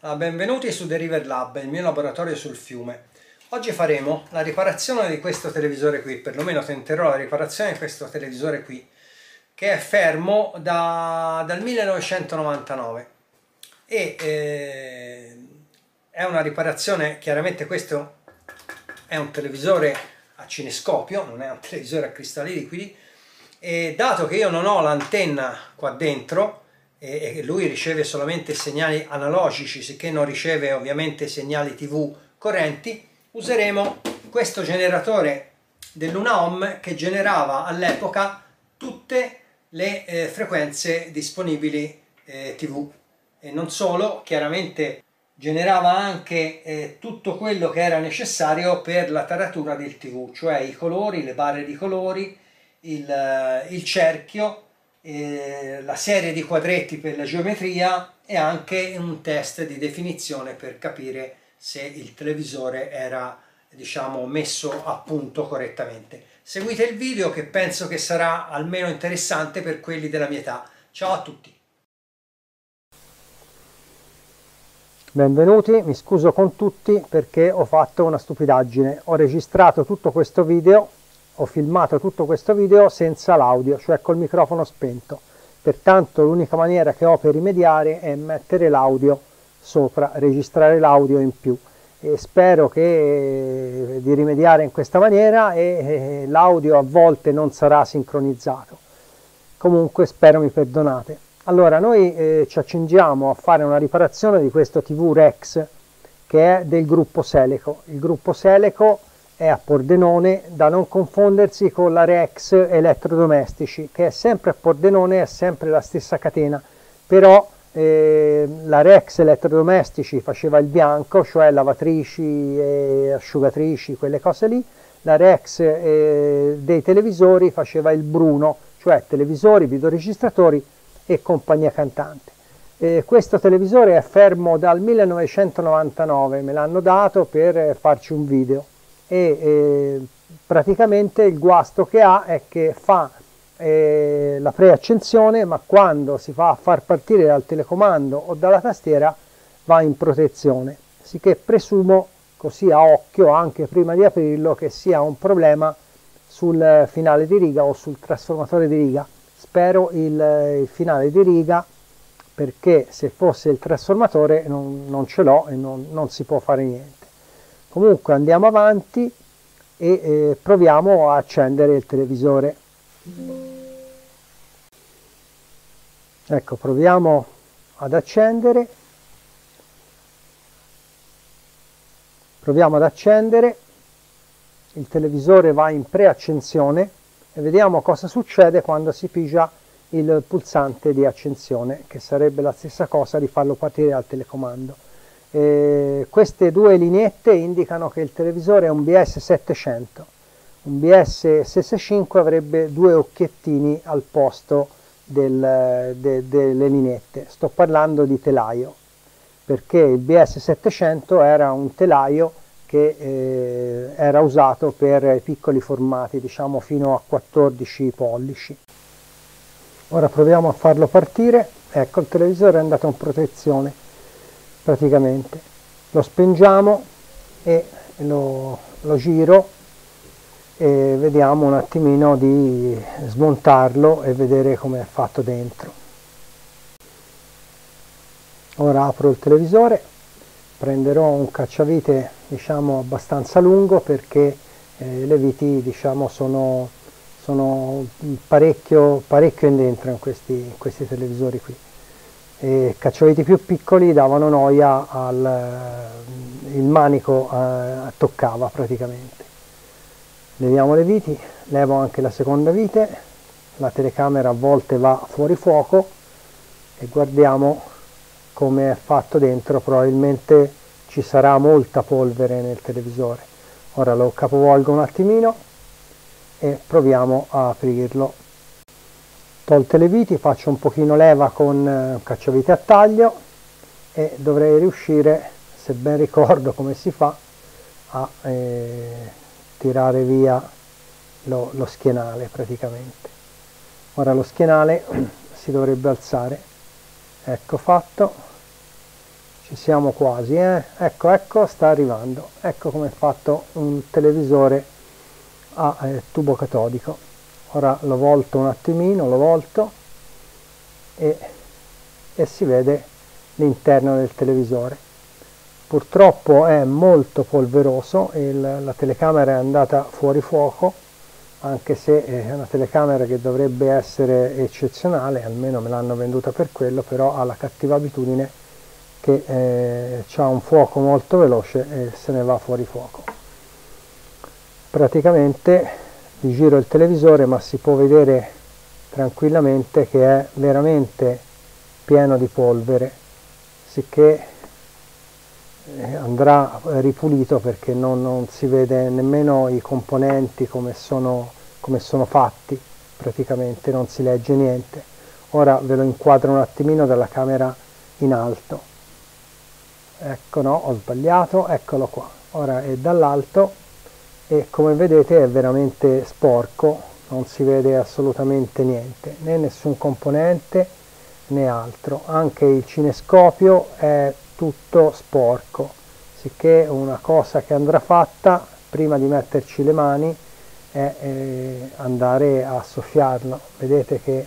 Benvenuti su Deriver Lab, il mio laboratorio sul fiume. Oggi faremo la riparazione di questo televisore qui, perlomeno tenterò la riparazione di questo televisore qui, che è fermo dal 1999 e è una riparazione. Chiaramente questo è un televisore a cinescopio, non è un televisore a cristalli liquidi, e dato che io non ho l'antenna qua dentro e lui riceve solamente segnali analogici, sicché non riceve ovviamente segnali TV correnti, useremo questo generatore dell'Unaom che generava all'epoca tutte le frequenze disponibili TV, e non solo, chiaramente generava anche tutto quello che era necessario per la taratura del TV, cioè i colori, le barre di colori, il cerchio, la serie di quadretti per la geometria e anche un test di definizione per capire se il televisore era, diciamo, messo a punto correttamente. Seguite il video, che penso che sarà almeno interessante per quelli della mia età. Ciao a tutti! Benvenuti, mi scuso con tutti perché ho fatto una stupidaggine. Ho registrato tutto questo video, ho filmato tutto questo video senza l'audio, cioè col microfono spento. Pertanto l'unica maniera che ho per rimediare è mettere l'audio sopra, registrare l'audio in più. E spero di rimediare in questa maniera, e l'audio a volte non sarà sincronizzato. Comunque spero mi perdonate. Allora, noi ci accingiamo a fare una riparazione di questo TV Rex che è del gruppo Seleco. Il gruppo Seleco è a Pordenone, da non confondersi con la Rex Elettrodomestici, che è sempre a Pordenone, è sempre la stessa catena, però la Rex Elettrodomestici faceva il bianco, cioè lavatrici e asciugatrici, quelle cose lì. La Rex dei televisori faceva il bruno, cioè televisori, videoregistratori e compagnia cantante. Questo televisore è fermo dal 1999, me l'hanno dato per farci un video, e praticamente il guasto che ha è che fa la preaccensione, ma quando si fa a far partire dal telecomando o dalla tastiera va in protezione, sicché presumo, così a occhio anche prima di aprirlo, che sia un problema sul finale di riga o sul trasformatore di riga. Spero il finale di riga, perché se fosse il trasformatore non ce l'ho e non si può fare niente. Comunque andiamo avanti e proviamo a accendere il televisore. Ecco, proviamo ad accendere. Proviamo ad accendere. Il televisore va in preaccensione e vediamo cosa succede quando si pigia il pulsante di accensione, che sarebbe la stessa cosa di farlo partire dal telecomando. Queste due lineette indicano che il televisore è un BS700. Un BS65 avrebbe due occhiettini al posto delle lineette. Sto parlando di telaio, perché il BS700 era un telaio che era usato per piccoli formati, diciamo fino a 14 pollici. Ora proviamo a farlo partire. Ecco, il televisore è andato in protezione praticamente. Lo spengiamo e lo giro e vediamo un attimino di smontarlo e vedere come è fatto dentro. Ora apro il televisore, prenderò un cacciavite, diciamo, abbastanza lungo, perché le viti, diciamo, sono parecchio in dentro in questi televisori qui. Cacciaviti più piccoli davano noia, il manico toccava praticamente. Leviamo le viti, levo anche la seconda vite, la telecamera a volte va fuori fuoco, e guardiamo come è fatto dentro. Probabilmente ci sarà molta polvere nel televisore. Ora lo capovolgo un attimino e proviamo a aprirlo. Tolte le viti, faccio un pochino leva con un cacciavite a taglio e dovrei riuscire, se ben ricordo come si fa, a tirare via lo schienale praticamente. Ora lo schienale si dovrebbe alzare. Ecco fatto. ci siamo quasi, ecco, sta arrivando. Ecco come è fatto un televisore a tubo catodico. Ora lo volto un attimino, lo volto e si vede l'interno del televisore. Purtroppo è molto polveroso e la telecamera è andata fuori fuoco, anche se è una telecamera che dovrebbe essere eccezionale, almeno me l'hanno venduta per quello, però ha la cattiva abitudine che ha un fuoco molto veloce e se ne va fuori fuoco. Praticamente vi giro il televisore, ma si può vedere tranquillamente che è veramente pieno di polvere, sicché andrà ripulito, perché non si vede nemmeno i componenti come sono fatti, praticamente non si legge niente. Ora ve lo inquadro un attimino dalla camera in alto. Ecco, no, ho sbagliato, eccolo qua. Ora è dall'alto e come vedete è veramente sporco, non si vede assolutamente niente, né nessun componente né altro. Anche il cinescopio è tutto sporco, sicché una cosa che andrà fatta prima di metterci le mani è andare a soffiarlo. Vedete che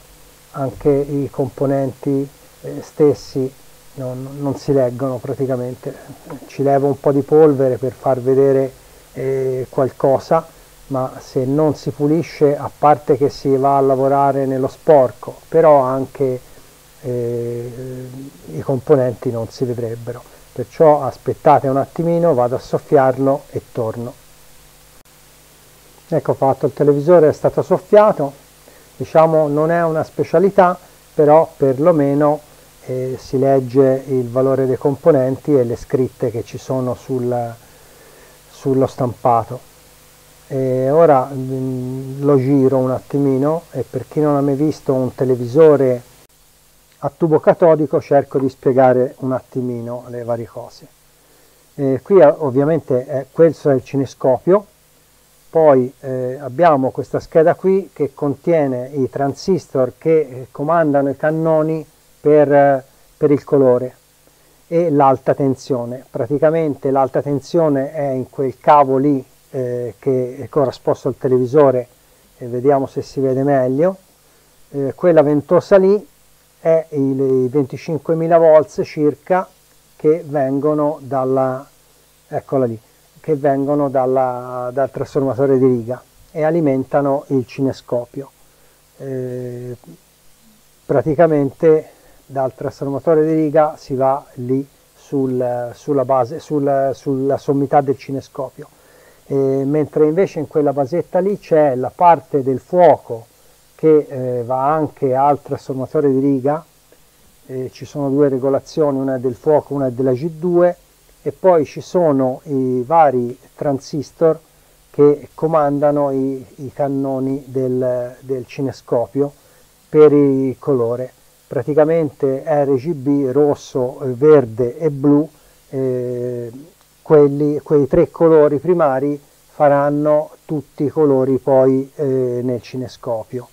anche i componenti stessi non si leggono praticamente. Ci levo un po' di polvere per far vedere qualcosa, ma se non si pulisce, a parte che si va a lavorare nello sporco, però anche i componenti non si vedrebbero. Perciò aspettate un attimino, vado a soffiarlo e torno. Ecco fatto, il televisore è stato soffiato, diciamo non è una specialità, però perlomeno si legge il valore dei componenti e le scritte che ci sono sullo stampato. E ora lo giro un attimino e per chi non ha mai visto un televisore a tubo catodico cerco di spiegare un attimino le varie cose. Qui ovviamente questo è il cinescopio, poi abbiamo questa scheda qui che contiene i transistor che comandano i cannoni per il colore e l'alta tensione. Praticamente l'alta tensione è in quel cavo lì che è corrisposto al televisore, vediamo se si vede meglio. Quella ventosa lì è i 25.000 volts circa che vengono eccola lì, che vengono dal trasformatore di riga e alimentano il cinescopio. Praticamente dal trasformatore di riga si va lì sulla sommità del cinescopio, mentre invece in quella basetta lì c'è la parte del fuoco che va anche al trasformatore di riga. Ci sono due regolazioni, una è del fuoco, una è della G2, e poi ci sono i vari transistor che comandano i cannoni del cinescopio per il colore. Praticamente RGB, rosso, verde e blu, quei tre colori primari faranno tutti i colori poi nel cinescopio.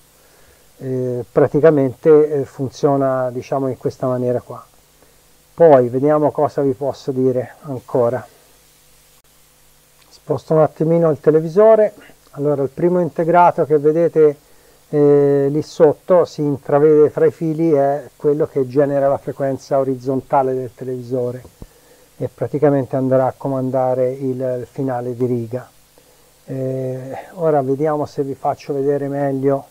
Praticamente funziona, diciamo, in questa maniera qua. Poi vediamo cosa vi posso dire ancora. Sposto un attimino il televisore. Allora, il primo integrato che vedete lì sotto, si intravede fra i fili, è quello che genera la frequenza orizzontale del televisore e praticamente andrà a comandare il finale di riga. Ora vediamo se vi faccio vedere meglio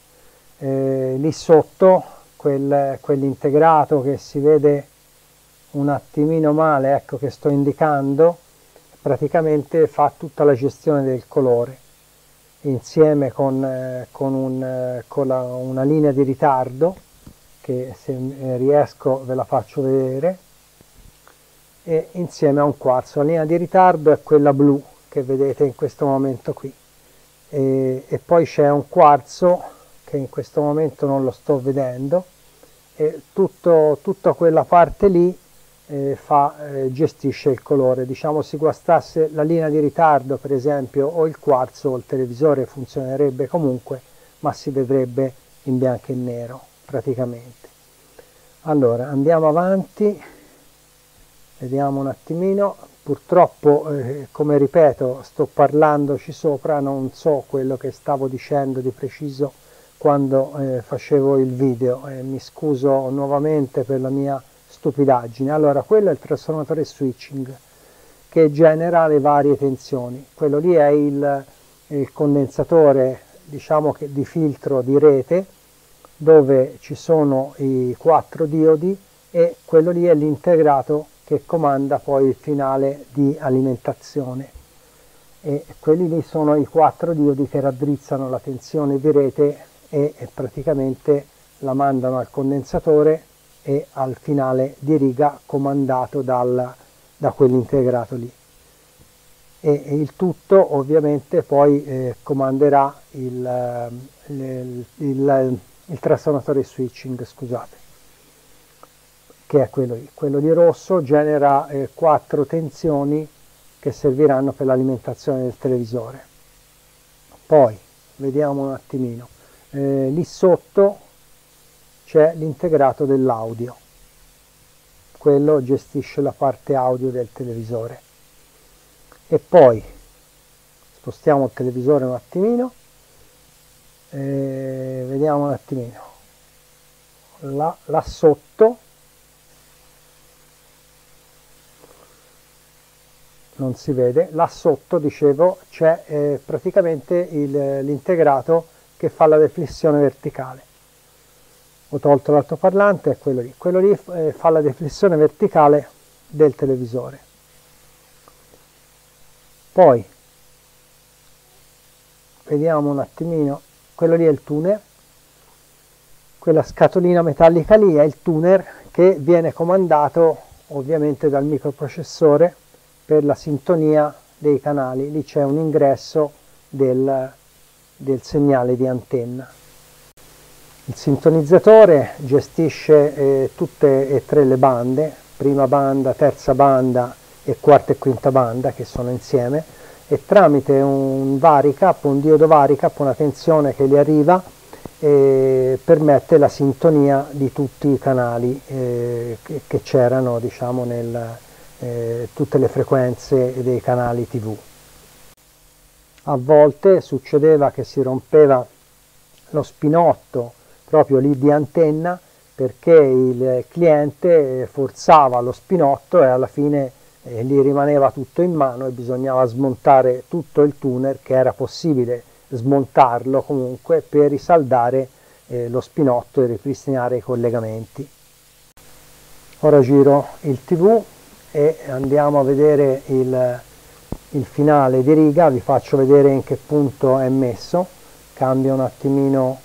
lì sotto quell'integrato che si vede un attimino male, ecco, che sto indicando. Praticamente fa tutta la gestione del colore insieme con una linea di ritardo che, se riesco, ve la faccio vedere, e insieme a un quarzo. La linea di ritardo è quella blu che vedete in questo momento qui, e poi c'è un quarzo che in questo momento non lo sto vedendo, e tutta quella parte lì gestisce il colore. Diciamo, si guastasse la linea di ritardo, per esempio, o il quarzo, il televisore funzionerebbe comunque, ma si vedrebbe in bianco e nero praticamente. Allora andiamo avanti. Vediamo un attimino. Purtroppo, come ripeto, sto parlandoci sopra, non so quello che stavo dicendo di preciso quando facevo il video, mi scuso nuovamente per la mia stupidaggine. Allora, quello è il trasformatore switching che genera le varie tensioni. Quello lì è il condensatore, diciamo, che di filtro di rete, dove ci sono i 4 diodi, e quello lì è l'integrato che comanda poi il finale di alimentazione, e quelli lì sono i 4 diodi che raddrizzano la tensione di rete e praticamente la mandano al condensatore e al finale di riga comandato da quell'integrato lì, e il tutto ovviamente poi comanderà il trasformatore switching, scusate, che è quello lì. Quello di rosso genera 4 tensioni che serviranno per l'alimentazione del televisore. Poi vediamo un attimino, lì sotto c'è l'integrato dell'audio, quello gestisce la parte audio del televisore. E poi spostiamo il televisore un attimino, vediamo un attimino, là sotto non si vede, là sotto, dicevo, c'è praticamente l'integrato che fa la deflessione verticale. Ho tolto l'altoparlante, è quello lì fa la deflessione verticale del televisore. Poi vediamo un attimino, quello lì è il tuner, quella scatolina metallica lì è il tuner che viene comandato ovviamente dal microprocessore per la sintonia dei canali. Lì c'è un ingresso del segnale di antenna. Il sintonizzatore gestisce tutte e 3 le bande, prima banda, terza banda e quarta e quinta banda, che sono insieme, e tramite un varicap, un diodo varicap, una tensione che gli arriva, permette la sintonia di tutti i canali che c'erano, diciamo, tutte le frequenze dei canali TV. A volte succedeva che si rompeva lo spinotto proprio lì di antenna, perché il cliente forzava lo spinotto e alla fine gli rimaneva tutto in mano e bisognava smontare tutto il tuner, che era possibile smontarlo comunque per risaldare lo spinotto e ripristinare i collegamenti. Ora giro il TV e andiamo a vedere il finale di riga, vi faccio vedere in che punto è messo. Cambio un attimino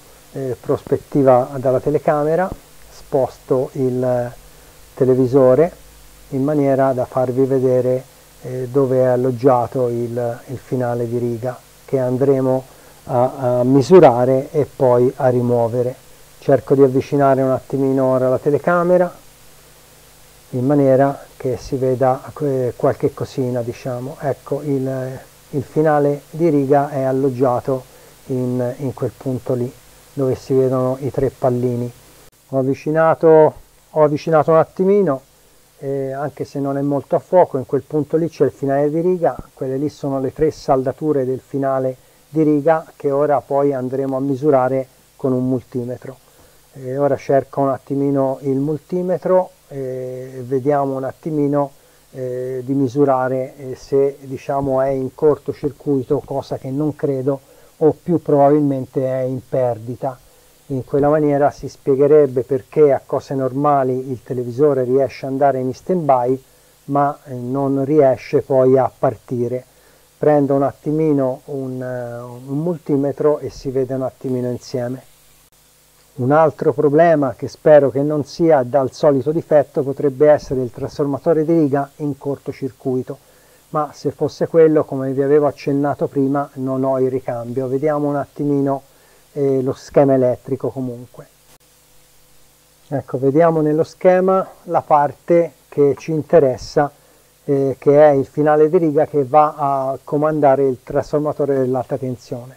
prospettiva dalla telecamera, sposto il televisore in maniera da farvi vedere dove è alloggiato il finale di riga, che andremo a misurare e poi a rimuovere. Cerco di avvicinare un attimino ora la telecamera in maniera che si veda qualche cosina, diciamo. Ecco, il finale di riga è alloggiato in quel punto lì dove si vedono i 3 pallini. Ho avvicinato un attimino, anche se non è molto a fuoco. In quel punto lì c'è il finale di riga, quelle lì sono le 3 saldature del finale di riga che ora poi andremo a misurare con un multimetro. Ora cerco un attimino il multimetro e vediamo un attimino di misurare se, diciamo, è in cortocircuito, cosa che non credo, o più probabilmente è in perdita. In quella maniera si spiegherebbe perché a cose normali il televisore riesce ad andare in stand-by ma non riesce poi a partire. Prendo un attimino un multimetro e si vede un attimino insieme. Un altro problema, che spero che non sia dal solito difetto, potrebbe essere il trasformatore di riga in cortocircuito, ma se fosse quello, come vi avevo accennato prima, non ho il ricambio. Vediamo un attimino lo schema elettrico comunque. Ecco, vediamo nello schema la parte che ci interessa, che è il finale di riga che va a comandare il trasformatore dell'alta tensione.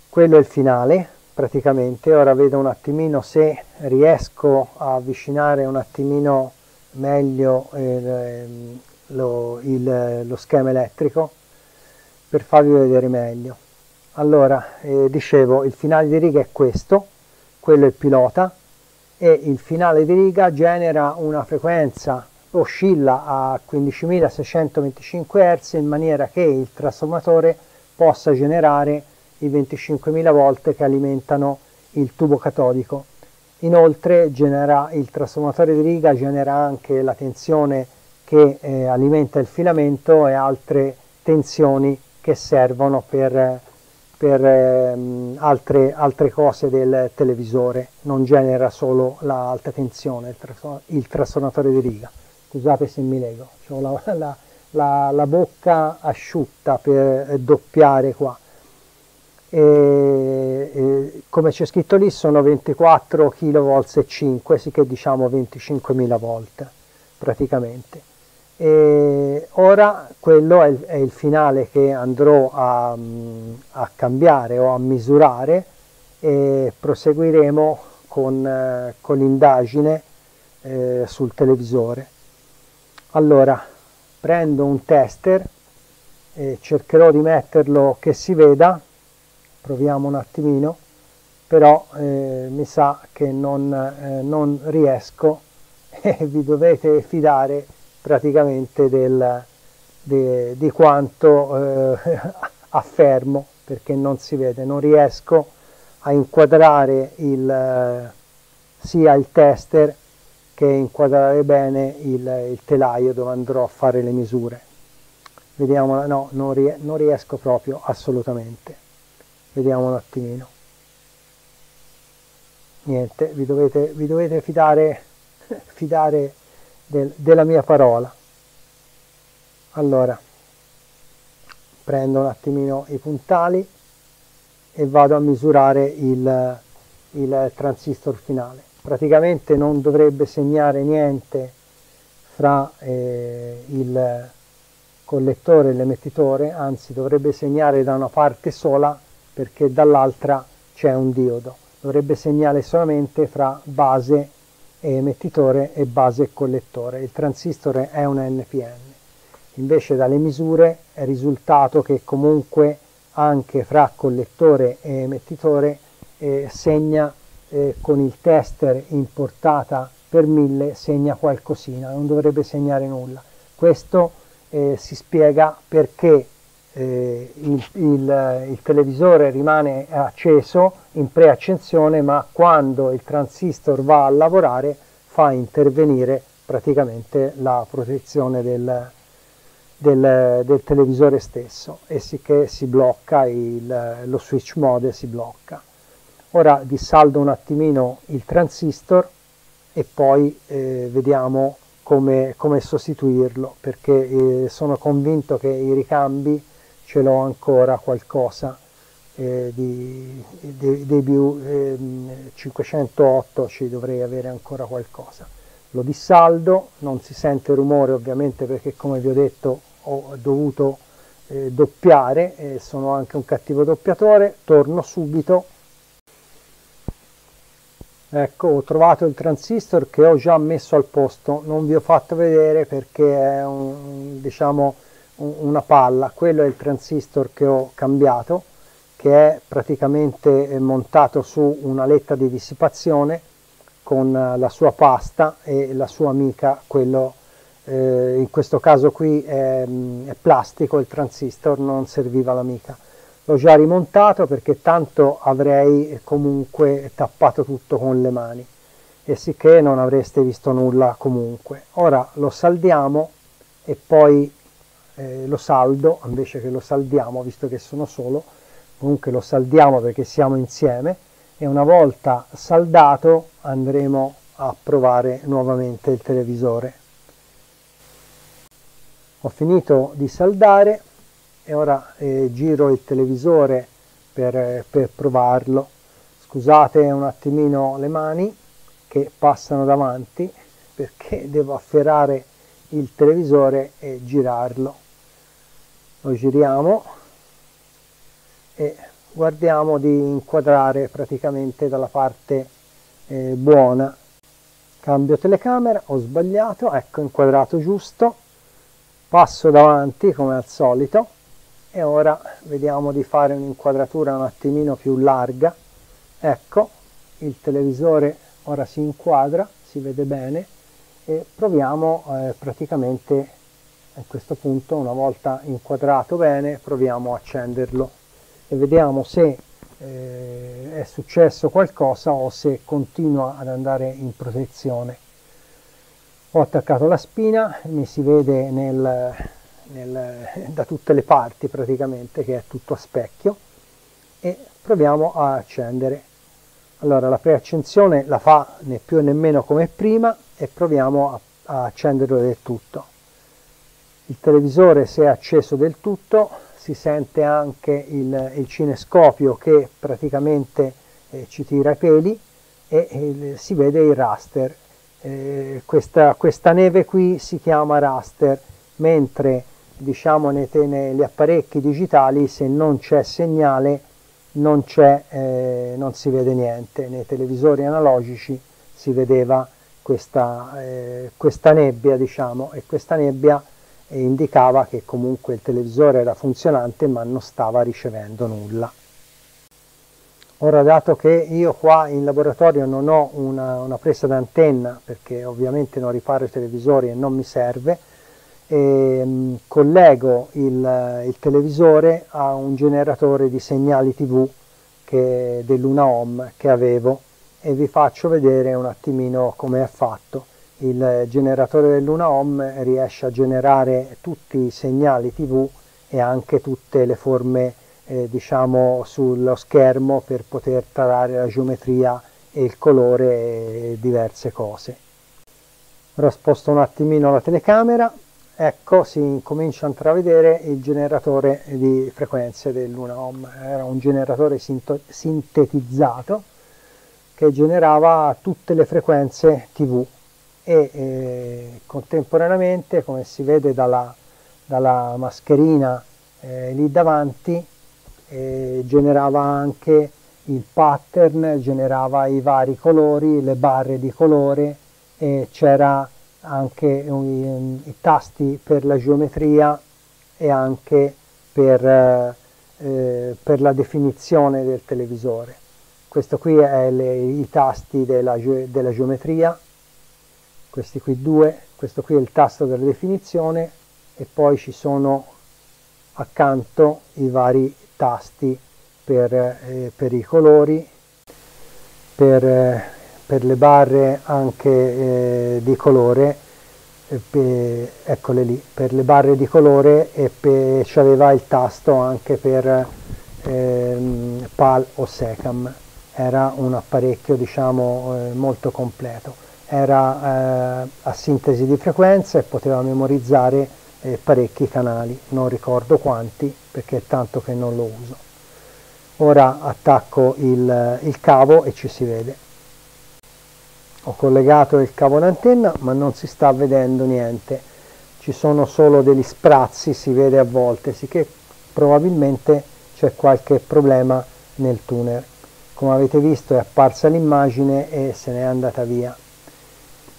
Quello è il finale praticamente. Ora vedo un attimino se riesco a avvicinare un attimino meglio lo schema elettrico per farvi vedere meglio. Allora, dicevo, il finale di riga è questo, quello è il pilota, e il finale di riga genera una frequenza, oscilla a 15.625 Hz in maniera che il trasformatore possa generare i 25.000 volt che alimentano il tubo catodico. Inoltre il trasformatore di riga genera anche la tensione che alimenta il filamento e altre tensioni che servono per altre cose del televisore, non genera solo l'alta tensione il trasformatore di riga. Scusate se mi lego, ho la bocca asciutta per doppiare qua. Come c'è scritto lì sono 24 kV e 5, sì che diciamo 25.000 volt praticamente. E ora quello è il finale che andrò a cambiare o a misurare, e proseguiremo con l'indagine sul televisore. Allora, prendo un tester e cercherò di metterlo che si veda, proviamo un attimino, però mi sa che non riesco e vi dovete fidare praticamente di quanto affermo, perché non si vede, non riesco a inquadrare sia il tester che inquadrare bene il telaio dove andrò a fare le misure. Vediamo, no, non riesco proprio assolutamente. Vediamo un attimino. Niente, vi dovete fidare della mia parola. Allora, prendo un attimino i puntali e vado a misurare il transistor finale. Praticamente non dovrebbe segnare niente fra il collettore e l'emettitore, anzi dovrebbe segnare da una parte sola perché dall'altra c'è un diodo. Dovrebbe segnare solamente fra base e emettitore e base e collettore. Il transistor è un NPN. Invece dalle misure è risultato che comunque anche fra collettore e emettitore segna con il tester in portata per 1000 segna qualcosina, non dovrebbe segnare nulla. Questo si spiega perché il televisore rimane acceso in preaccensione, ma quando il transistor va a lavorare fa intervenire praticamente la protezione del televisore stesso, e sicché si blocca lo switch mode si blocca. Ora dissaldo un attimino il transistor e poi vediamo come sostituirlo, perché sono convinto che i ricambi ce l'ho ancora qualcosa dei BU508 ci dovrei avere ancora qualcosa. Lo dissaldo, non si sente rumore ovviamente perché, come vi ho detto, ho dovuto doppiare, sono anche un cattivo doppiatore. Torno subito. Ecco, ho trovato il transistor che ho già messo al posto, non vi ho fatto vedere perché è diciamo una palla. Quello è il transistor che ho cambiato, che è praticamente montato su una letta di dissipazione con la sua pasta e la sua mica. Quello in questo caso qui è plastico, il transistor, non serviva la mica. L'ho già rimontato perché tanto avrei comunque tappato tutto con le mani e sicché non avreste visto nulla comunque. Ora lo saldiamo e poi lo saldo, invece che lo saldiamo visto che sono solo, comunque lo saldiamo perché siamo insieme, e una volta saldato andremo a provare nuovamente il televisore. Ho finito di saldare e ora giro il televisore per provarlo. Scusate un attimino le mani che passano davanti perché devo afferrare il televisore e girarlo. Lo giriamo e guardiamo di inquadrare praticamente dalla parte buona, Cambio telecamera, ho sbagliato, ecco, inquadrato giusto, passo davanti come al solito e ora vediamo di fare un'inquadratura un attimino più larga. Ecco, il televisore ora si inquadra, si vede bene e proviamo praticamente a questo punto, una volta inquadrato bene, proviamo a accenderlo e vediamo se è successo qualcosa o se continua ad andare in protezione. Ho attaccato la spina, mi si vede da tutte le parti praticamente, che è tutto a specchio, e proviamo a accendere. Allora la preaccensione la fa né più né meno come prima e proviamo a accenderlo del tutto. Il televisore si è acceso del tutto, si sente anche il cinescopio che praticamente ci tira i peli e si vede il raster. Questa neve qui si chiama raster, mentre diciamo negli apparecchi digitali se non c'è segnale non si vede niente. Nei televisori analogici si vedeva questa nebbia, diciamo, e questa nebbia indicava che comunque il televisore era funzionante ma non stava ricevendo nulla. Ora, dato che io qua in laboratorio non ho una presa d'antenna, perché ovviamente non riparo i televisori e non mi serve, collego il televisore a un generatore di segnali TV dell'Una Home che avevo e vi faccio vedere un attimino come è fatto. Il generatore dell'Una Home riesce a generare tutti i segnali TV e anche tutte le forme diciamo sullo schermo per poter tarare la geometria e il colore e diverse cose. Ora sposto un attimino la telecamera, ecco, si comincia a intravedere il generatore di frequenze dell'Una Home. Era un generatore sintetizzato che generava tutte le frequenze TV e contemporaneamente, come si vede dalla mascherina lì davanti, generava anche il pattern, generava i vari colori, le barre di colore e c'era anche i tasti per la geometria e anche per la definizione del televisore. Questo qui è i tasti della geometria, questi qui due, questo qui è il tasto della definizione e poi ci sono accanto i vari tasti per i colori, per le barre anche di colore, eccole lì, per le barre di colore, e c'aveva il tasto anche per PAL o SECAM. Era un apparecchio diciamo molto completo, era a sintesi di frequenza e poteva memorizzare parecchi canali, non ricordo quanti perché è tanto che non lo uso. Ora attacco il cavo e ci si vede. Ho collegato il cavo d'antenna ma non si sta vedendo niente, ci sono solo degli sprazzi, si vede a volte, sicché probabilmente c'è qualche problema nel tuner. Come avete visto è apparsa l'immagine e se n'è andata via.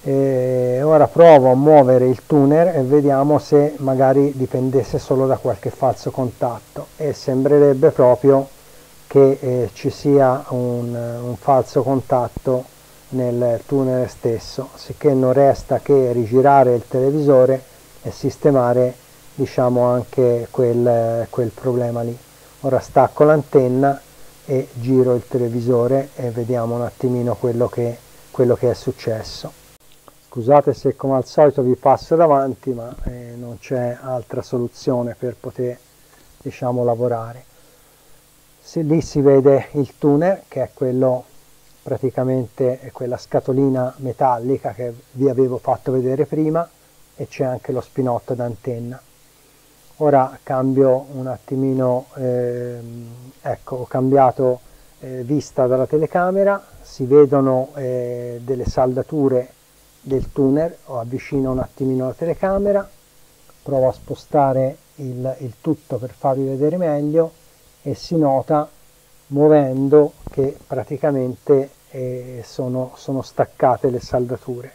Ora provo a muovere il tuner e vediamo se magari dipendesse solo da qualche falso contatto, e sembrerebbe proprio che ci sia un falso contatto nel tuner stesso, sicché non resta che rigirare il televisore e sistemare diciamo anche quel problema lì. Ora stacco l'antenna e giro il televisore e vediamo un attimino quello che è successo. Scusate se come al solito vi passo davanti, ma non c'è altra soluzione per poter diciamo lavorare. Lì si vede il tuner, che è quello praticamente è quella scatolina metallica che vi avevo fatto vedere prima, e c'è anche lo spinotto d'antenna. Ora cambio un attimino, ecco, ho cambiato vista dalla telecamera, si vedono delle saldature del tuner, avvicino un attimino la telecamera, provo a spostare il tutto per farvi vedere meglio e si nota muovendo che praticamente sono staccate le saldature.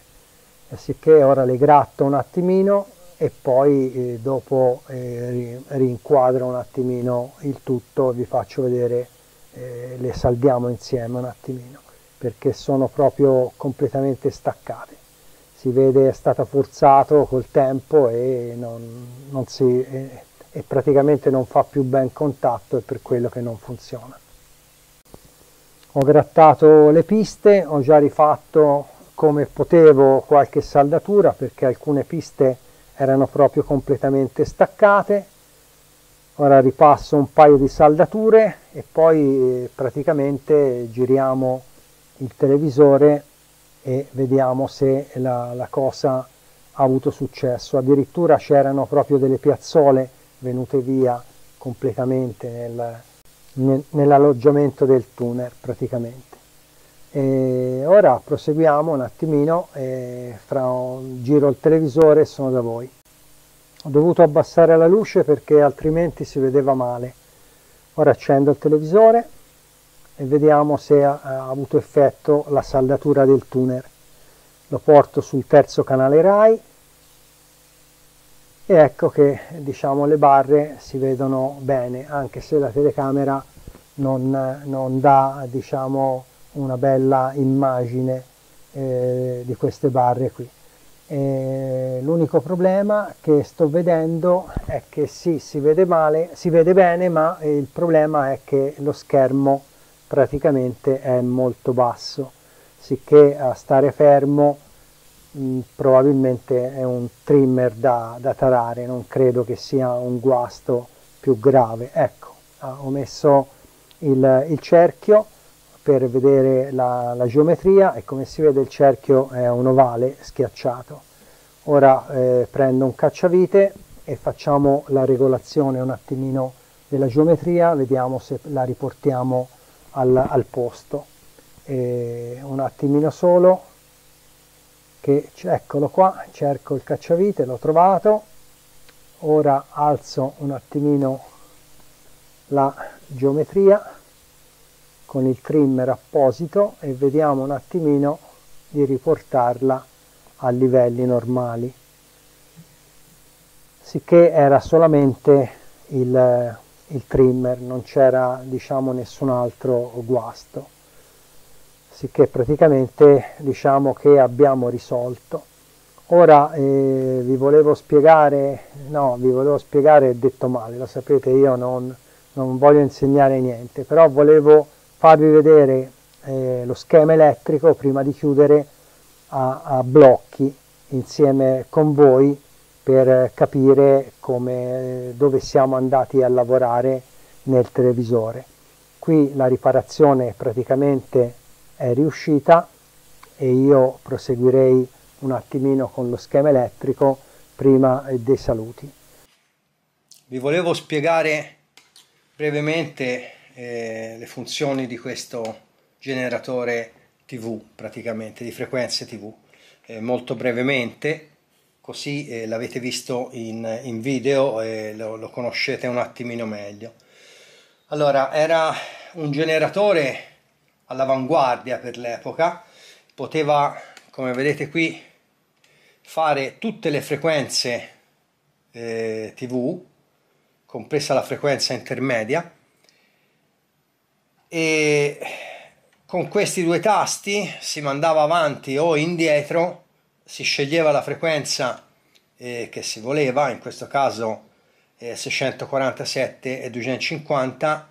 sicché ora le gratto un attimino e poi dopo rinquadro un attimino il tutto e vi faccio vedere, le saldiamo insieme un attimino, perché sono proprio completamente staccate. Si vede è stato forzato col tempo e e praticamente non fa più ben contatto, è per quello che non funziona. Ho grattato le piste, ho già rifatto come potevo qualche saldatura perché alcune piste erano proprio completamente staccate. Ora ripasso un paio di saldature e poi praticamente giriamo il televisore e vediamo se la cosa ha avuto successo. Addirittura c'erano proprio delle piazzole venute via completamente nell'alloggiamento del tuner praticamente. E ora proseguiamo un attimino e giro il televisore e sono da voi. Ho dovuto abbassare la luce perché altrimenti si vedeva male. Ora accendo il televisore e vediamo se ha avuto effetto la saldatura del tuner. Lo porto sul terzo canale Rai e ecco che diciamo le barre si vedono bene, anche se la telecamera non dà diciamo una bella immagine di queste barre qui. L'unico problema che sto vedendo è che sì, si vede male, si vede bene, ma il problema è che lo schermo praticamente è molto basso, sicché a stare fermo probabilmente è un trimmer da tarare, non credo che sia un guasto più grave. Ecco, ho messo il cerchio per vedere la geometria e come si vede il cerchio è un ovale schiacciato. Ora prendo un cacciavite e facciamo la regolazione un attimino della geometria, vediamo se la riportiamo al posto. Un attimino solo, che eccolo qua, cerco il cacciavite, l'ho trovato. Ora alzo un attimino la geometria con il trimmer apposito e vediamo un attimino di riportarla a livelli normali, sicché era solamente il trimmer, non c'era diciamo nessun altro guasto, sicché praticamente diciamo che abbiamo risolto. Ora vi volevo spiegare detto male, lo sapete, io non voglio insegnare niente, però volevo farvi vedere lo schema elettrico prima di chiudere a blocchi insieme con voi per capire dove siamo andati a lavorare nel televisore. Qui la riparazione praticamente è riuscita e io proseguirei un attimino con lo schema elettrico prima dei saluti. Vi volevo spiegare brevemente le funzioni di questo generatore TV, praticamente di frequenze TV, molto brevemente, così l'avete visto in video e lo conoscete un attimino meglio. Allora, era un generatore all'avanguardia per l'epoca, poteva, come vedete qui, fare tutte le frequenze TV, compresa la frequenza intermedia, e con questi due tasti si mandava avanti o indietro, si sceglieva la frequenza che si voleva, in questo caso 647 e 250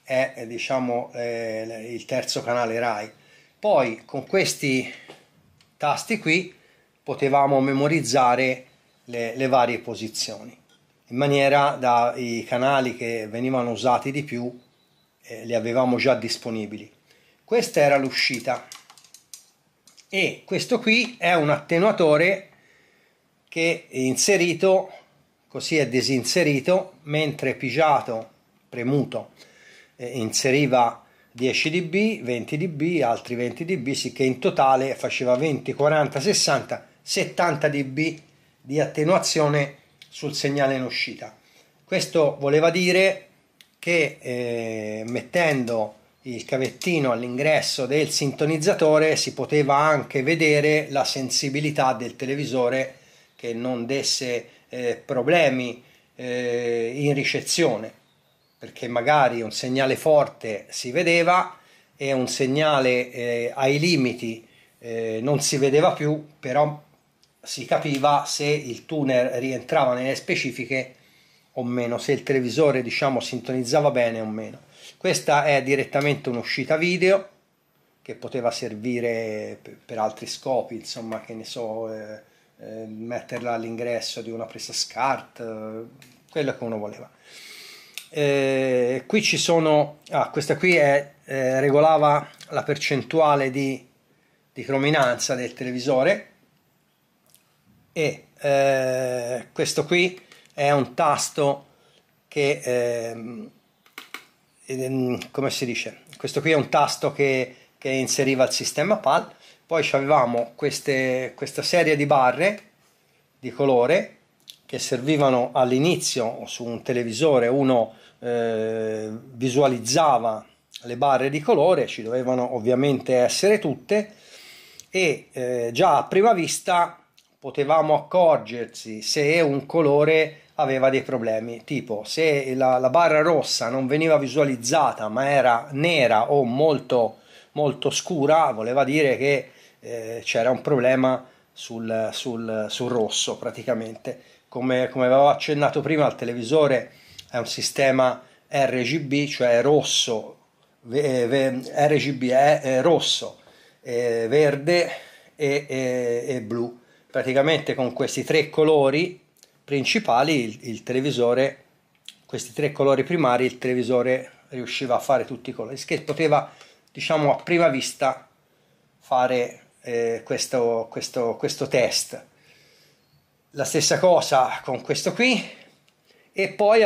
è diciamo il terzo canale Rai. Poi con questi tasti qui potevamo memorizzare le varie posizioni, in maniera da i canali che venivano usati di più li avevamo già disponibili. Questa era l'uscita e questo qui è un attenuatore che è inserito, così è disinserito, mentre pigiato, premuto, inseriva 10 dB, 20 dB, altri 20 dB, sicché in totale faceva 20, 40, 60, 70 dB di attenuazione sul segnale in uscita. Questo voleva dire che mettendo il cavettino all'ingresso del sintonizzatore si poteva anche vedere la sensibilità del televisore, che non desse problemi in ricezione, perché magari un segnale forte si vedeva e un segnale ai limiti non si vedeva più, però si capiva se il tuner rientrava nelle specifiche o meno, se il televisore, diciamo, sintonizzava bene o meno. Questa è direttamente un'uscita video che poteva servire per altri scopi, insomma, che ne so, metterla all'ingresso di una presa SCART, quello che uno voleva. Qui ci sono, questa qui regolava la percentuale di crominanza del televisore, e questo qui è un tasto che come si dice, questo qui è un tasto che inseriva il sistema PAL. Poi avevamo questa serie di barre di colore che servivano all'inizio. Su un televisore uno visualizzava le barre di colore, ci dovevano ovviamente essere tutte, e già a prima vista potevamo accorgersi se un colore aveva dei problemi, tipo se la barra rossa non veniva visualizzata ma era nera o molto molto scura, voleva dire che c'era un problema sul rosso praticamente. Come avevo accennato prima, il televisore è un sistema RGB, cioè rosso, RGB è rosso, verde e blu. Praticamente con questi tre colori principali il televisore, questi tre colori primari, il televisore riusciva a fare tutti i colori, che poteva, diciamo, a prima vista fare questo test. La stessa cosa con questo qui, e poi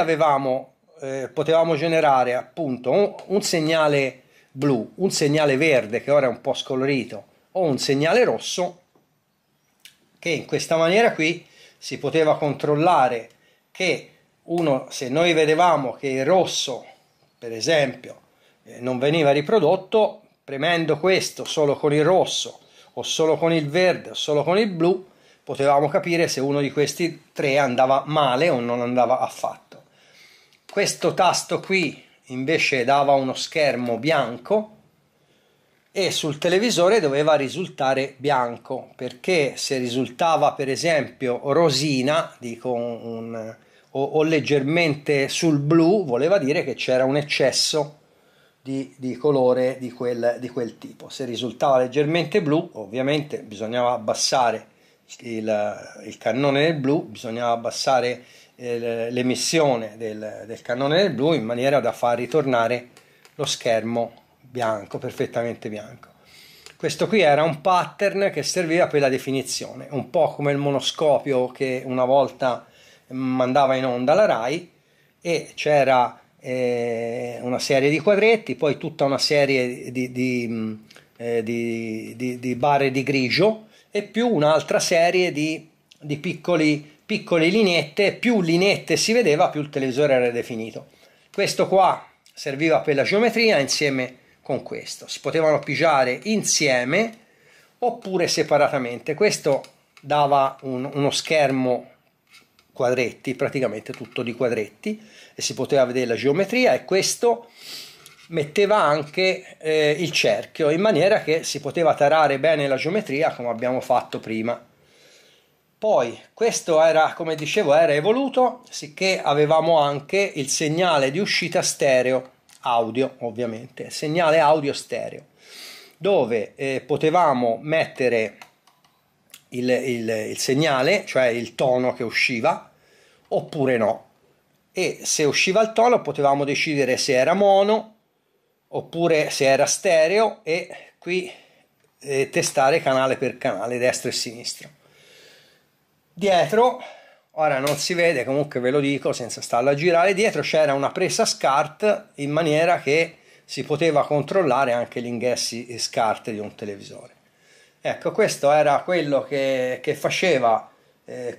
potevamo generare appunto un segnale blu, un segnale verde che ora è un po' scolorito, o un segnale rosso, che in questa maniera qui si poteva controllare che se noi vedevamo che il rosso, per esempio, non veniva riprodotto, premendo questo solo con il rosso o solo con il verde o solo con il blu, potevamo capire se uno di questi tre andava male o non andava affatto. Questo tasto qui invece dava uno schermo bianco, e sul televisore doveva risultare bianco, perché se risultava per esempio rosina, o leggermente sul blu, voleva dire che c'era un eccesso di colore di quel tipo. Se risultava leggermente blu, ovviamente bisognava abbassare il cannone del blu, bisognava abbassare l'emissione del cannone del blu in maniera da far ritornare lo schermo bianco, perfettamente bianco. Questo qui era un pattern che serviva per la definizione, un po' come il monoscopio che una volta mandava in onda la Rai, e c'era una serie di quadretti, poi tutta una serie di barre di grigio, e più un'altra serie di piccole lineette. Più lineette si vedeva, più il televisore era definito. Questo qua serviva per la geometria insieme con questo. Si potevano pigiare insieme oppure separatamente. Questo dava uno schermo quadretti, praticamente tutto di quadretti, e si poteva vedere la geometria, e questo metteva anche il cerchio, in maniera che si poteva tarare bene la geometria come abbiamo fatto prima. Poi questo era, come dicevo, era evoluto, sicché avevamo anche il segnale di uscita stereo, audio ovviamente, segnale audio stereo, dove potevamo mettere il segnale, cioè il tono che usciva, oppure no, e se usciva il tono potevamo decidere se era mono oppure se era stereo, e qui testare canale per canale, destro e sinistro. Dietro, ora non si vede, comunque ve lo dico senza starlo a girare, dietro c'era una presa SCART, in maniera che si poteva controllare anche gli ingressi SCART di un televisore. Ecco, questo era quello che faceva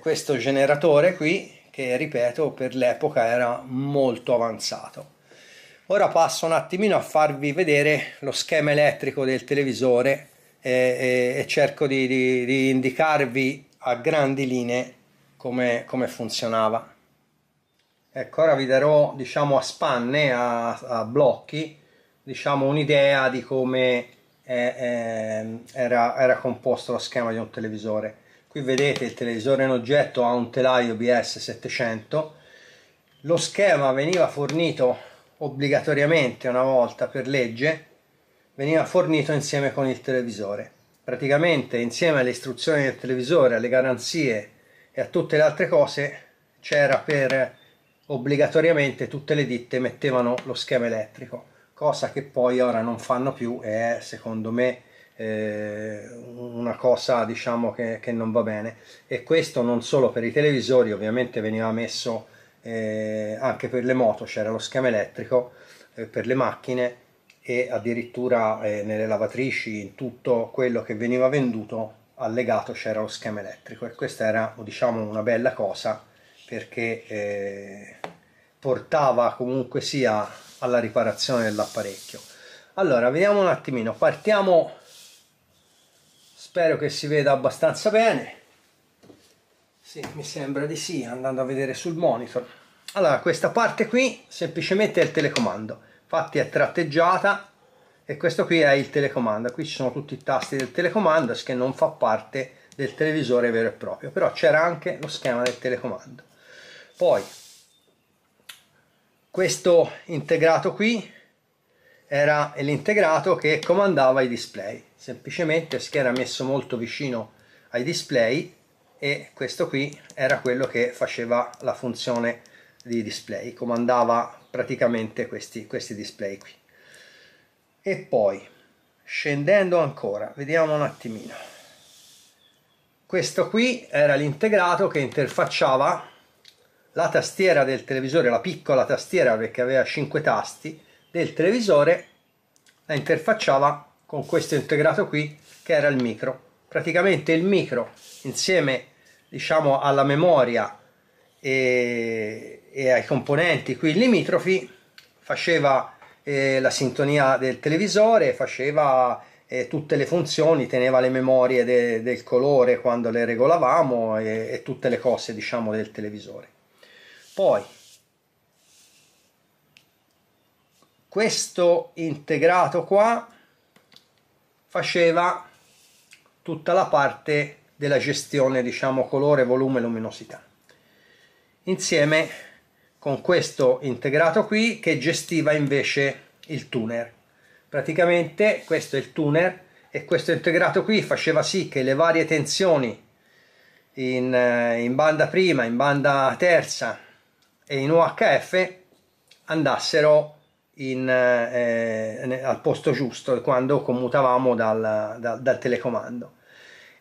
questo generatore qui, che ripeto per l'epoca era molto avanzato. Ora passo un attimino a farvi vedere lo schema elettrico del televisore e cerco di indicarvi a grandi linee come funzionava. Ecco, ora vi darò, diciamo, a spanne, a blocchi, diciamo, un'idea di come era composto lo schema di un televisore. Qui vedete il televisore in oggetto ha un telaio BS 700. Lo schema veniva fornito obbligatoriamente una volta per legge, veniva fornito insieme con il televisore. Praticamente insieme alle istruzioni del televisore, alle garanzie e a tutte le altre cose c'era per obbligatoriamente tutte le ditte mettevano lo schema elettrico, cosa che poi ora non fanno più e è secondo me una cosa, diciamo, che non va bene. E questo non solo per i televisori, ovviamente veniva messo anche per le moto, c'era lo schema elettrico per le macchine, e addirittura nelle lavatrici, in tutto quello che veniva venduto allegato c'era lo schema elettrico, e questa era, diciamo, una bella cosa, perché portava comunque sia alla riparazione dell'apparecchio. Allora, vediamo un attimino, partiamo, spero che si veda abbastanza bene. Sì, mi sembra di sì, andando a vedere sul monitor. Allora, questa parte qui semplicemente è il telecomando, infatti è tratteggiata, e questo qui è il telecomando. Qui ci sono tutti i tasti del telecomando, che non fa parte del televisore vero e proprio, però c'era anche lo schema del telecomando. Poi questo integrato qui era l'integrato che comandava i display, semplicemente si era messo molto vicino ai display, e questo qui era quello che faceva la funzione di display, comandava praticamente questi display qui. E poi scendendo ancora, vediamo un attimino, questo qui era l'integrato che interfacciava la tastiera del televisore, la piccola tastiera, perché aveva 5 tasti del televisore, la interfacciava con questo integrato qui che era il micro. Praticamente il micro insieme, diciamo, alla memoria e ai componenti qui limitrofi faceva la sintonia del televisore, faceva tutte le funzioni, teneva le memorie del colore quando le regolavamo e tutte le cose, diciamo, del televisore. Poi questo integrato qua faceva tutta la parte della gestione, diciamo, colore, volume, luminosità, insieme con questo integrato qui che gestiva invece il tuner. Praticamente questo è il tuner, e questo integrato qui faceva sì che le varie tensioni in banda prima, in banda terza e in UHF andassero al posto giusto quando commutavamo dal telecomando.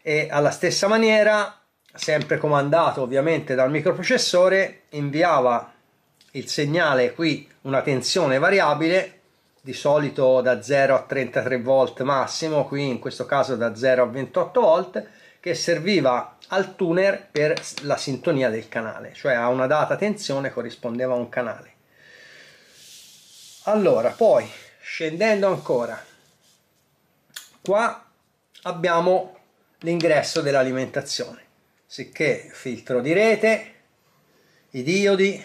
E alla stessa maniera, sempre comandato ovviamente dal microprocessore, inviava il segnale qui, una tensione variabile, di solito da 0 a 33 volt massimo, qui in questo caso da 0 a 28 volt, che serviva al tuner per la sintonia del canale, cioè a una data tensione corrispondeva a un canale. Allora, poi scendendo ancora, qua abbiamo l'ingresso dell'alimentazione, sicché filtro di rete, i diodi,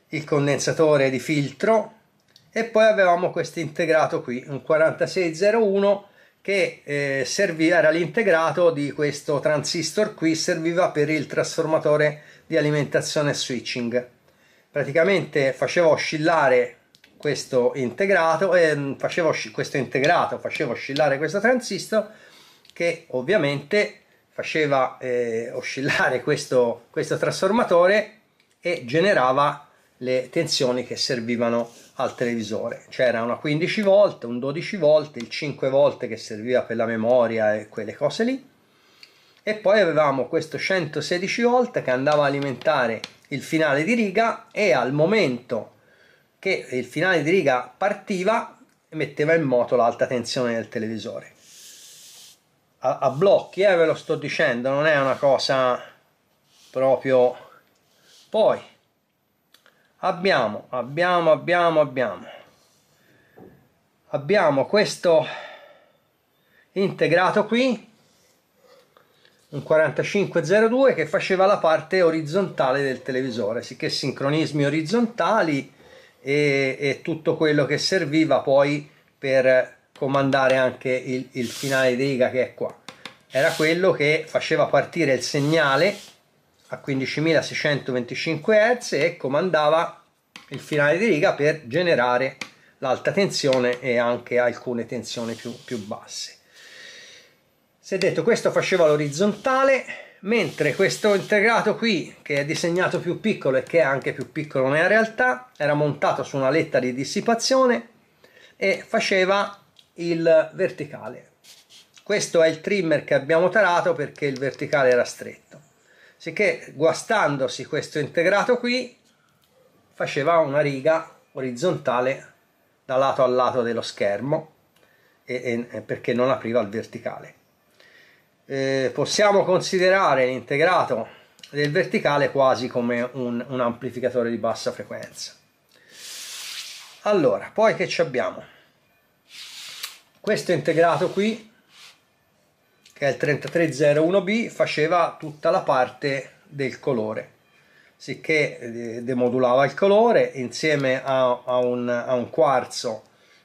il condensatore di filtro, e poi avevamo questo integrato qui, un 4601, che serviva, era l'integrato di questo transistor qui, serviva per il trasformatore di alimentazione switching. Praticamente faceva oscillare questo integrato, faceva oscillare questo transistor, che ovviamente faceva oscillare questo trasformatore e generava le tensioni che servivano al televisore. C'era una 15 volt, un 12 volt, il 5 volt che serviva per la memoria e quelle cose lì, e poi avevamo questo 116 volt che andava a alimentare il finale di riga, e al momento che il finale di riga partiva metteva in moto l'alta tensione del televisore. A blocchi, ve lo sto dicendo, non è una cosa proprio. Poi abbiamo questo integrato qui, un 4502, che faceva la parte orizzontale del televisore, sicché sincronismi orizzontali e tutto quello che serviva poi per comandare anche il finale di riga, che è qua. Era quello che faceva partire il segnale a 15.625 Hz e comandava il finale di riga per generare l'alta tensione e anche alcune tensioni più basse. Si è detto, questo faceva l'orizzontale, mentre questo integrato qui, che è disegnato più piccolo e che è anche più piccolo nella realtà, era montato su una letta di dissipazione e faceva il verticale. Questo è il trimmer che abbiamo tarato perché il verticale era stretto, sicché guastandosi questo integrato qui faceva una riga orizzontale da lato a lato dello schermo perché non apriva il verticale. Possiamo considerare l'integrato del verticale quasi come un amplificatore di bassa frequenza. Allora, poi che ci abbiamo? Questo integrato qui, che è il 3301B, faceva tutta la parte del colore, sicché demodulava il colore insieme a un quarzo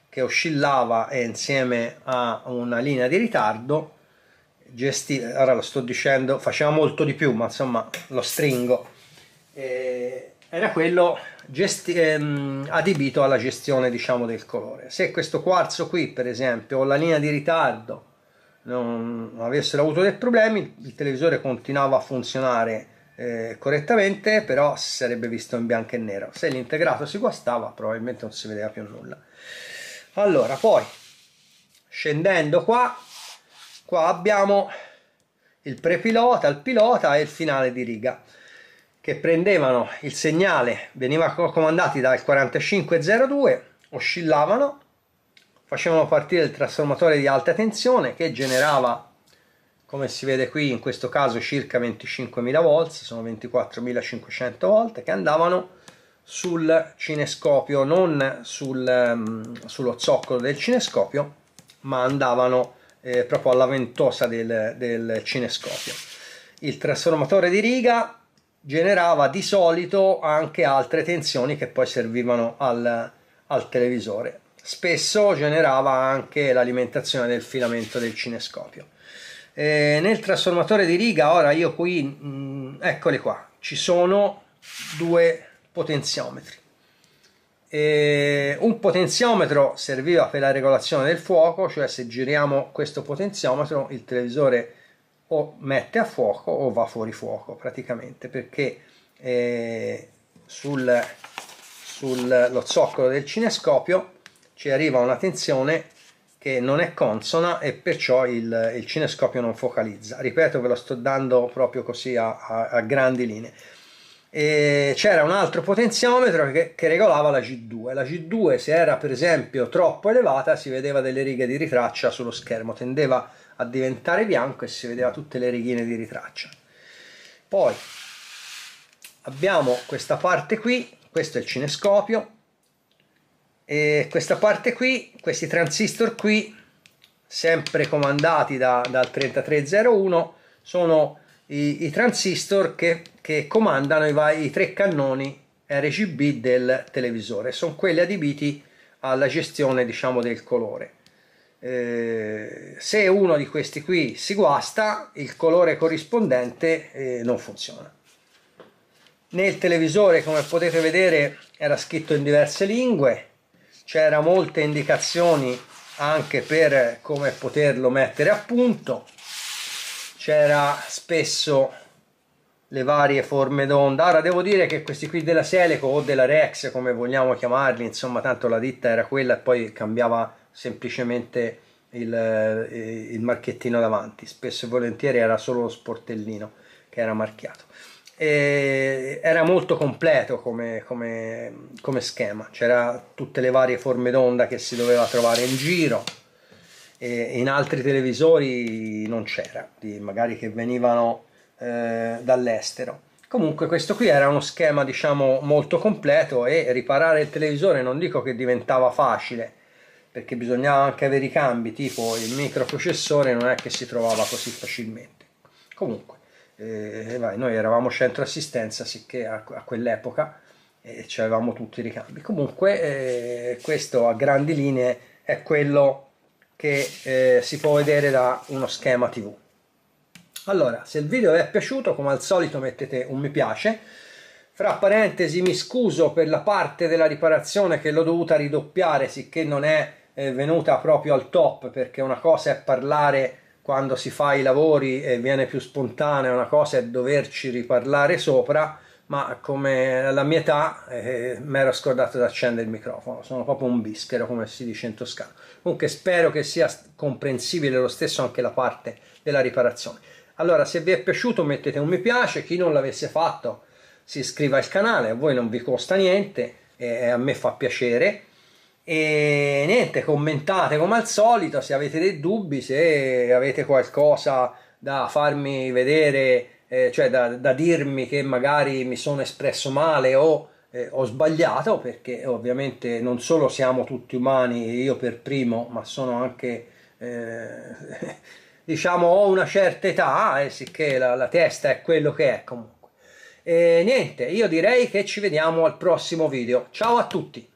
che oscillava e insieme a una linea di ritardo. Ora lo sto dicendo, faceva molto di più, ma insomma lo stringo. Era quello adibito alla gestione, diciamo, del colore. Se questo quarzo qui, per esempio, o la linea di ritardo non avessero avuto dei problemi, il televisore continuava a funzionare correttamente, però si sarebbe visto in bianco e nero. Se l'integrato si guastava, probabilmente non si vedeva più nulla. Allora, poi scendendo qua abbiamo il prepilota, il pilota e il finale di riga, che prendevano il segnale, veniva comandati dal 4502, oscillavano, facevano partire il trasformatore di alta tensione che generava, come si vede qui, in questo caso circa 25.000 volt, sono 24.500 volt, che andavano sul cinescopio, non sullo zoccolo del cinescopio, ma andavano proprio alla ventosa del cinescopio. Il trasformatore di riga generava di solito anche altre tensioni che poi servivano al televisore. Spesso generava anche l'alimentazione del filamento del cinescopio. Nel trasformatore di riga, ora io qui, eccoli qua, ci sono due potenziometri. Un potenziometro serviva per la regolazione del fuoco, cioè se giriamo questo potenziometro il televisore o mette a fuoco o va fuori fuoco praticamente, perché sullo zoccolo del cinescopio ci arriva una tensione che non è consona e perciò il cinescopio non focalizza. Ripeto, ve lo sto dando proprio così a grandi linee. C'era un altro potenziometro che regolava la G2. La G2, se era per esempio troppo elevata, si vedeva delle righe di ritraccia sullo schermo, tendeva a diventare bianco e si vedeva tutte le righine di ritraccia. Poi abbiamo questa parte qui, questo è il cinescopio, e questa parte qui, questi transistor qui, sempre comandati dal 3301, sono i transistor che comandano i tre cannoni RGB del televisore. Sono quelli adibiti alla gestione, diciamo, del colore. Se uno di questi qui si guasta, il colore corrispondente non funziona. Nel televisore, come potete vedere, era scritto in diverse lingue, c'era molte indicazioni anche per come poterlo mettere a punto, c'era spesso le varie forme d'onda. Ora devo dire che questi qui della Seleco o della Rex, come vogliamo chiamarli, insomma, tanto la ditta era quella e poi cambiava semplicemente il marchettino davanti, spesso e volentieri era solo lo sportellino che era marchiato. Era molto completo come schema, c'era tutte le varie forme d'onda che si doveva trovare in giro, e in altri televisori non c'era, magari che venivano dall'estero. Comunque questo qui era uno schema diciamo molto completo, e riparare il televisore non dico che diventava facile, perché bisognava anche avere i cambi, tipo il microprocessore non è che si trovava così facilmente. Comunque noi eravamo centro assistenza, sicché a quell'epoca avevamo tutti i ricambi. Comunque questo a grandi linee è quello che si può vedere da uno schema TV. Allora, se il video vi è piaciuto, come al solito mettete un mi piace. Fra parentesi mi scuso per la parte della riparazione che l'ho dovuta ridoppiare, sicché non è venuta proprio al top, perché una cosa è parlare quando si fa i lavori e viene più spontanea, una cosa è doverci riparlare sopra, ma come alla mia età mi ero scordato di accendere il microfono, sono proprio un bischero, come si dice in toscano. Comunque spero che sia comprensibile lo stesso anche la parte della riparazione. Allora, se vi è piaciuto mettete un mi piace, chi non l'avesse fatto si iscriva al canale, a voi non vi costa niente e a me fa piacere. E niente, commentate come al solito se avete dei dubbi, se avete qualcosa da farmi vedere, cioè da dirmi che magari mi sono espresso male o ho sbagliato, perché ovviamente non solo siamo tutti umani, io per primo, ma sono anche diciamo ho una certa età, sicché la testa è quello che è comunque. E niente, io direi che ci vediamo al prossimo video. Ciao a tutti!